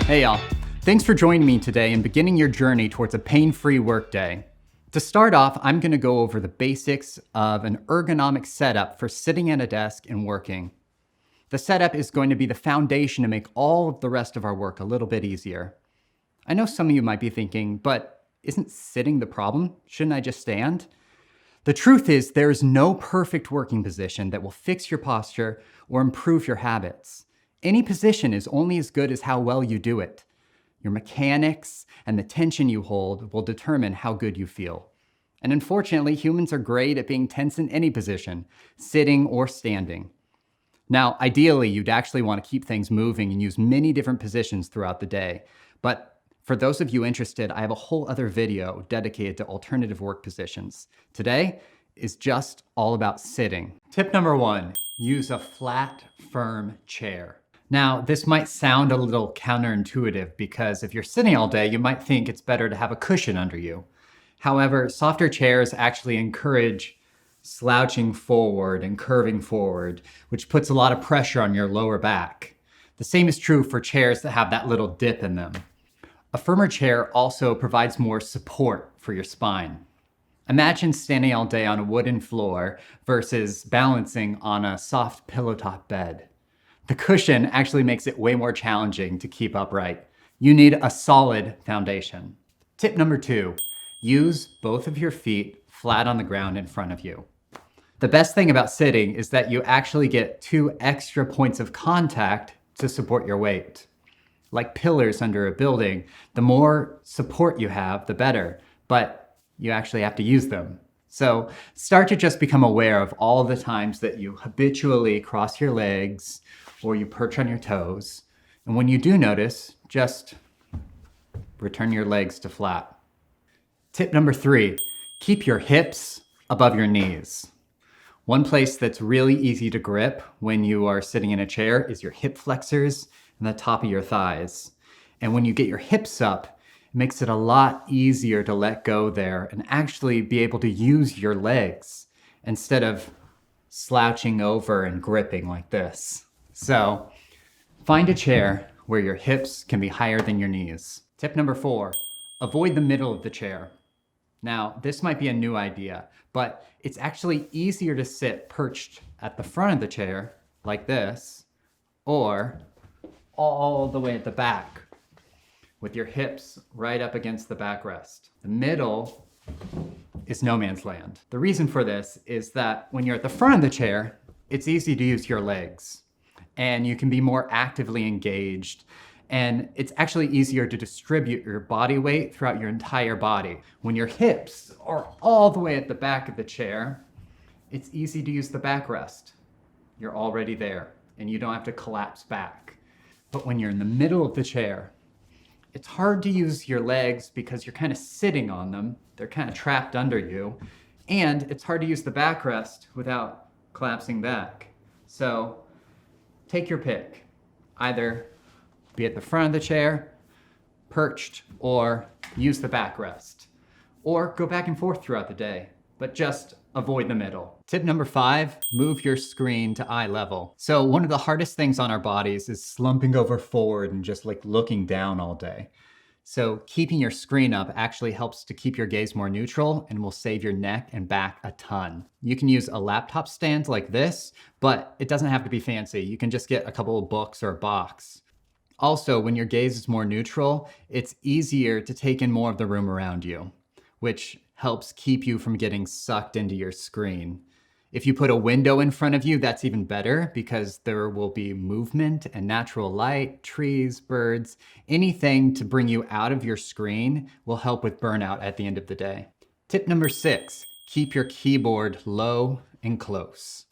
Hey y'all, thanks for joining me today and beginning your journey towards a pain-free workday. To start off, I'm going to go over the basics of an ergonomic setup for sitting at a desk and working. The setup is going to be the foundation to make all of the rest of our work a little bit easier. I know some of you might be thinking, but isn't sitting the problem? Shouldn't I just stand? The truth is, there is no perfect working position that will fix your posture or improve your habits. Any position is only as good as how well you do it. Your mechanics and the tension you hold will determine how good you feel. And unfortunately, humans are great at being tense in any position, sitting or standing. Now, ideally, you'd actually want to keep things moving and use many different positions throughout the day. But for those of you interested, I have a whole other video dedicated to alternative work positions. Today is just all about sitting. Tip number 1, use a flat, firm chair. Now, this might sound a little counterintuitive because if you're sitting all day, you might think it's better to have a cushion under you. However, softer chairs actually encourage slouching forward and curving forward, which puts a lot of pressure on your lower back. The same is true for chairs that have that little dip in them. A firmer chair also provides more support for your spine. Imagine standing all day on a wooden floor versus balancing on a soft pillow top bed. The cushion actually makes it way more challenging to keep upright. You need a solid foundation. Tip number 2, use both of your feet flat on the ground in front of you. The best thing about sitting is that you actually get 2 extra points of contact to support your weight. Like pillars under a building, the more support you have, the better, but you actually have to use them. So start to just become aware of all the times that you habitually cross your legs or you perch on your toes. And when you do notice, just return your legs to flat. Tip number 3, keep your hips above your knees. One place that's really easy to grip when you are sitting in a chair is your hip flexors and the top of your thighs. And when you get your hips up, it makes it a lot easier to let go there and actually be able to use your legs instead of slouching over and gripping like this. So find a chair where your hips can be higher than your knees. Tip number 4, avoid the middle of the chair. Now, this might be a new idea, but it's actually easier to sit perched at the front of the chair like this, or all the way at the back with your hips right up against the backrest. The middle is no man's land. The reason for this is that when you're at the front of the chair, it's easy to use your legs and you can be more actively engaged, and it's actually easier to distribute your body weight throughout your entire body. When your hips are all the way at the back of the chair, it's easy to use the backrest. You're already there and you don't have to collapse back. But when you're in the middle of the chair, it's hard to use your legs because you're kind of sitting on them. They're kind of trapped under you. And it's hard to use the backrest without collapsing back. So take your pick. Either be at the front of the chair, perched, or use the backrest. Or go back and forth throughout the day, but just avoid the middle. Tip number 5, move your screen to eye level. So one of the hardest things on our bodies is slumping over forward and just like looking down all day. So keeping your screen up actually helps to keep your gaze more neutral and will save your neck and back a ton. You can use a laptop stand like this, but it doesn't have to be fancy. You can just get a couple of books or a box. Also, when your gaze is more neutral, it's easier to take in more of the room around you, which helps keep you from getting sucked into your screen. If you put a window in front of you, that's even better because there will be movement and natural light, trees, birds, anything to bring you out of your screen will help with burnout at the end of the day. Tip number 6, keep your keyboard low and close.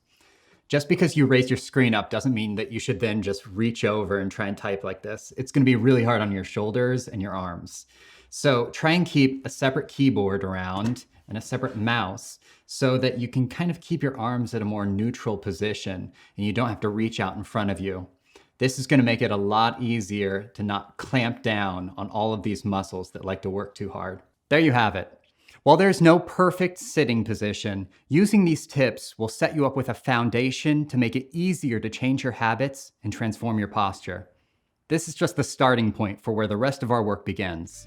Just because you raise your screen up doesn't mean that you should then just reach over and try and type like this. It's going to be really hard on your shoulders and your arms. So try and keep a separate keyboard around and a separate mouse so that you can kind of keep your arms at a more neutral position and you don't have to reach out in front of you. This is going to make it a lot easier to not clamp down on all of these muscles that like to work too hard. There you have it. While there's no perfect sitting position, using these tips will set you up with a foundation to make it easier to change your habits and transform your posture. This is just the starting point for where the rest of our work begins.